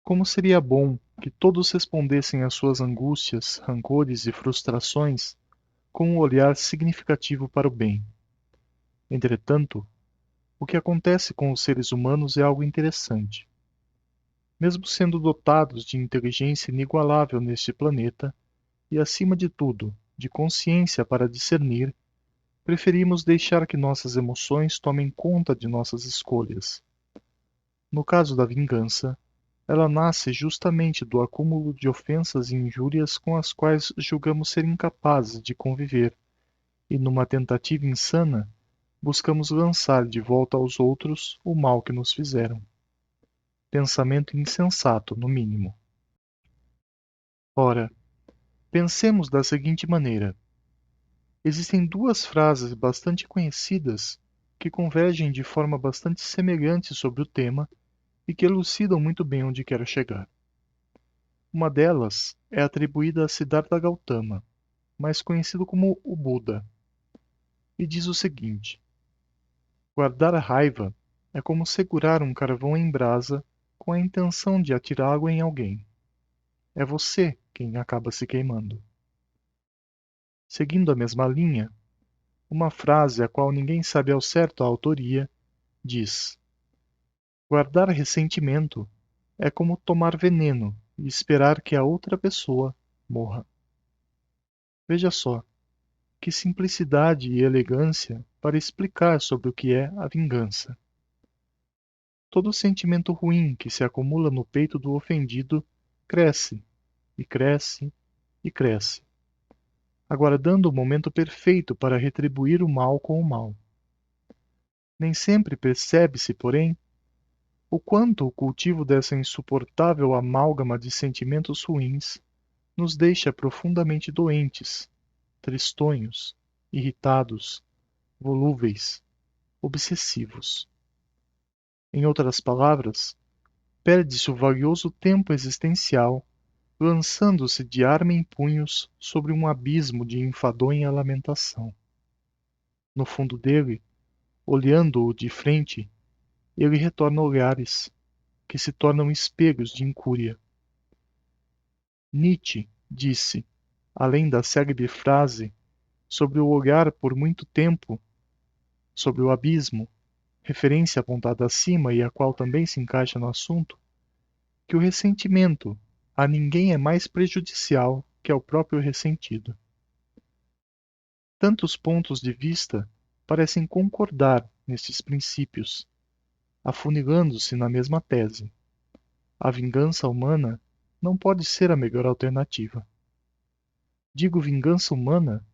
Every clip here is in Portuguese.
Como seria bom que todos respondessem às suas angústias, rancores e frustrações com um olhar significativo para o bem. Entretanto, o que acontece com os seres humanos é algo interessante. Mesmo sendo dotados de inteligência inigualável neste planeta, e acima de tudo, de consciência para discernir, preferimos deixar que nossas emoções tomem conta de nossas escolhas. No caso da vingança, ela nasce justamente do acúmulo de ofensas e injúrias com as quais julgamos ser incapazes de conviver, e numa tentativa insana, buscamos lançar de volta aos outros o mal que nos fizeram. Pensamento insensato, no mínimo. Ora, pensemos da seguinte maneira: existem duas frases bastante conhecidas que convergem de forma bastante semelhante sobre o tema e que elucidam muito bem onde quero chegar. Uma delas é atribuída a Siddhartha Gautama, mais conhecido como o Buda, e diz o seguinte: guardar a raiva é como segurar um carvão em brasa com a intenção de atirá-lo em alguém. É você quem acaba se queimando. Seguindo a mesma linha, uma frase a qual ninguém sabe ao certo a autoria diz: guardar ressentimento é como tomar veneno e esperar que a outra pessoa morra. Veja só, que simplicidade e elegância para explicar sobre o que é a vingança. Todo sentimento ruim que se acumula no peito do ofendido cresce, e cresce, e cresce, aguardando o momento perfeito para retribuir o mal com o mal. Nem sempre percebe-se, porém, o quanto o cultivo dessa insuportável amálgama de sentimentos ruins nos deixa profundamente doentes, tristonhos, irritados, volúveis, obsessivos. Em outras palavras, perde-se o valioso tempo existencial lançando-se de arma em punhos sobre um abismo de enfadonha lamentação. No fundo dele, olhando-o de frente, ele retorna olhares, que se tornam espelhos de incúria. Nietzsche disse, além da célebre frase sobre o olhar por muito tempo sobre o abismo, referência apontada acima e a qual também se encaixa no assunto, que o ressentimento a ninguém é mais prejudicial que ao próprio ressentido. Tantos pontos de vista parecem concordar nestes princípios, afunilando-se na mesma tese. A vingança humana não pode ser a melhor alternativa. Digo vingança humana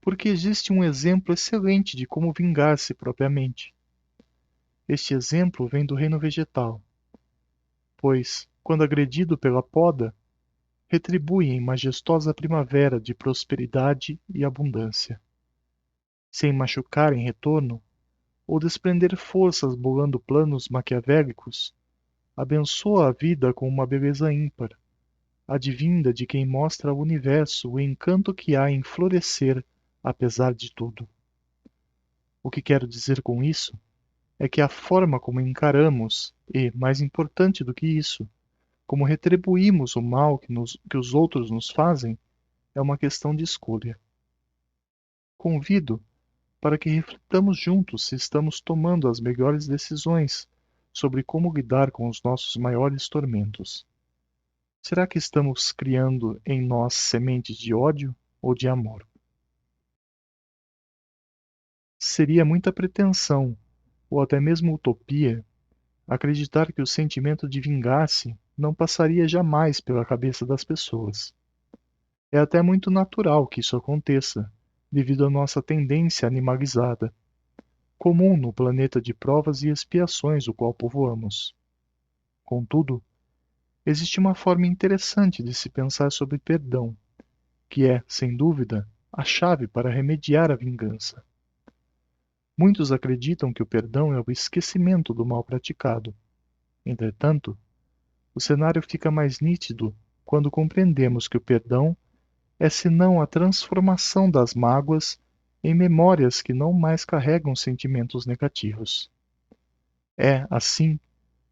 porque existe um exemplo excelente de como vingar-se propriamente. Este exemplo vem do reino vegetal, pois, quando agredido pela poda, retribui em majestosa primavera de prosperidade e abundância. Sem machucar em retorno, ou desprender forças bolando planos maquiavélicos, abençoa a vida com uma beleza ímpar, advinda de quem mostra ao universo o encanto que há em florescer apesar de tudo. O que quero dizer com isso é que a forma como encaramos e, mais importante do que isso, como retribuímos o mal que os outros nos fazem, é uma questão de escolha. Convido para que reflitamos juntos se estamos tomando as melhores decisões sobre como lidar com os nossos maiores tormentos. Será que estamos criando em nós sementes de ódio ou de amor? Seria muita pretensão, ou até mesmo utopia, acreditar que o sentimento de vingar-se não passaria jamais pela cabeça das pessoas. É até muito natural que isso aconteça, devido à nossa tendência animalizada, comum no planeta de provas e expiações o qual povoamos. Contudo, existe uma forma interessante de se pensar sobre perdão, que é, sem dúvida, a chave para remediar a vingança. Muitos acreditam que o perdão é o esquecimento do mal praticado. Entretanto, o cenário fica mais nítido quando compreendemos que o perdão é senão a transformação das mágoas em memórias que não mais carregam sentimentos negativos. É, assim,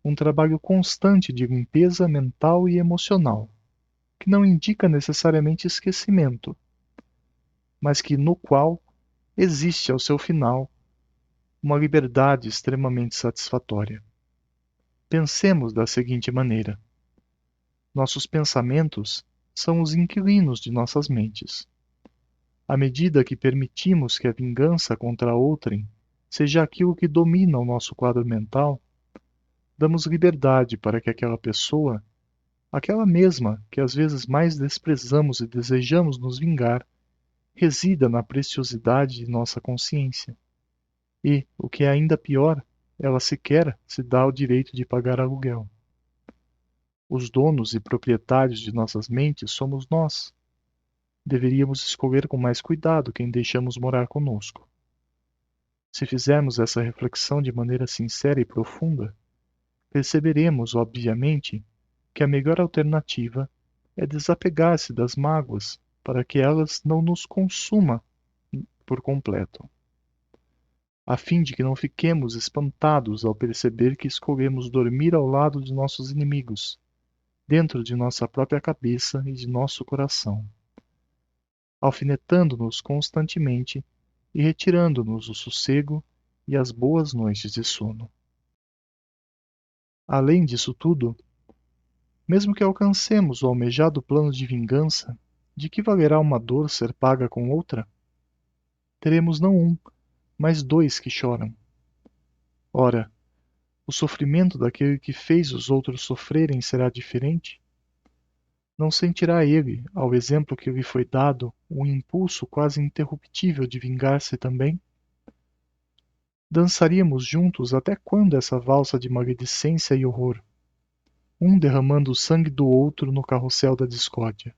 um trabalho constante de limpeza mental e emocional, que não indica necessariamente esquecimento, mas que no qual existe ao seu final uma liberdade extremamente satisfatória. Pensemos da seguinte maneira: nossos pensamentos são os inquilinos de nossas mentes. À medida que permitimos que a vingança contra outrem seja aquilo que domina o nosso quadro mental, damos liberdade para que aquela pessoa, aquela mesma que às vezes mais desprezamos e desejamos nos vingar, resida na preciosidade de nossa consciência. E, o que é ainda pior, ela sequer se dá o direito de pagar aluguel. Os donos e proprietários de nossas mentes somos nós. Deveríamos escolher com mais cuidado quem deixamos morar conosco. Se fizermos essa reflexão de maneira sincera e profunda, perceberemos, obviamente, que a melhor alternativa é desapegar-se das mágoas para que elas não nos consumam por completo, a fim de que não fiquemos espantados ao perceber que escolhemos dormir ao lado de nossos inimigos, dentro de nossa própria cabeça e de nosso coração, alfinetando-nos constantemente e retirando-nos o sossego e as boas noites de sono. Além disso tudo, mesmo que alcancemos o almejado plano de vingança, de que valerá uma dor ser paga com outra? Teremos não um, mas dois que choram. Ora, o sofrimento daquele que fez os outros sofrerem será diferente? Não sentirá ele, ao exemplo que lhe foi dado, um impulso quase interruptível de vingar-se também? Dançaríamos juntos até quando essa valsa de maledicência e horror, um derramando o sangue do outro no carrossel da discórdia?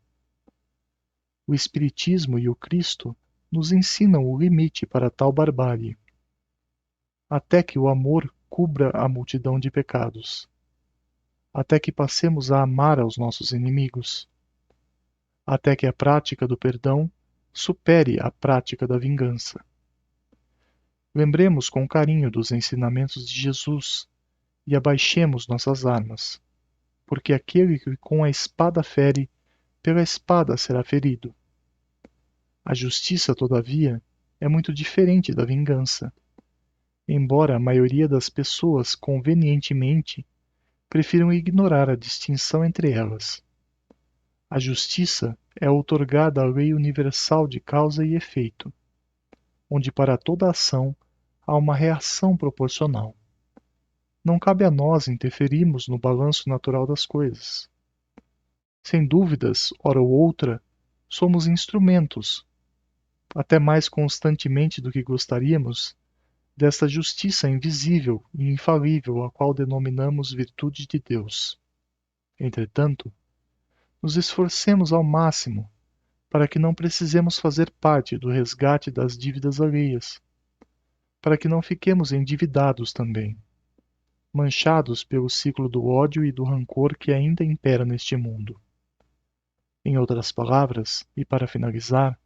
O Espiritismo e o Cristo nos ensinam o limite para tal barbárie, até que o amor cubra a multidão de pecados, até que passemos a amar aos nossos inimigos, até que a prática do perdão supere a prática da vingança. Lembremos com carinho dos ensinamentos de Jesus e abaixemos nossas armas, porque aquele que com a espada fere, pela espada será ferido. A justiça, todavia, é muito diferente da vingança, embora a maioria das pessoas convenientemente prefiram ignorar a distinção entre elas. A justiça é outorgada à lei universal de causa e efeito, onde para toda ação há uma reação proporcional. Não cabe a nós interferirmos no balanço natural das coisas. Sem dúvidas, hora ou outra, somos instrumentos, até mais constantemente do que gostaríamos, desta justiça invisível e infalível a qual denominamos virtude de Deus. Entretanto, nos esforcemos ao máximo para que não precisemos fazer parte do resgate das dívidas alheias, para que não fiquemos endividados também, manchados pelo ciclo do ódio e do rancor que ainda impera neste mundo. Em outras palavras, e para finalizar,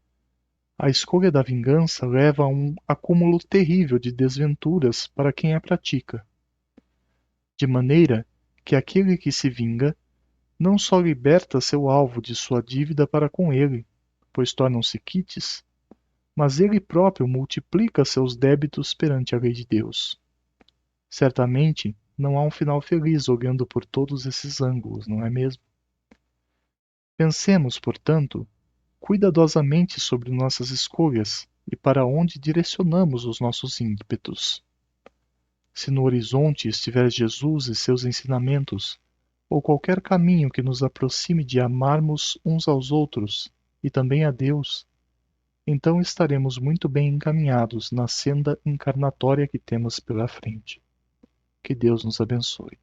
a escolha da vingança leva a um acúmulo terrível de desventuras para quem a pratica, de maneira que aquele que se vinga não só liberta seu alvo de sua dívida para com ele, pois tornam-se quites, mas ele próprio multiplica seus débitos perante a lei de Deus. Certamente, não há um final feliz olhando por todos esses ângulos, não é mesmo? Pensemos, portanto, cuidadosamente sobre nossas escolhas e para onde direcionamos os nossos ímpetos. Se no horizonte estiver Jesus e seus ensinamentos, ou qualquer caminho que nos aproxime de amarmos uns aos outros e também a Deus, então estaremos muito bem encaminhados na senda encarnatória que temos pela frente. Que Deus nos abençoe.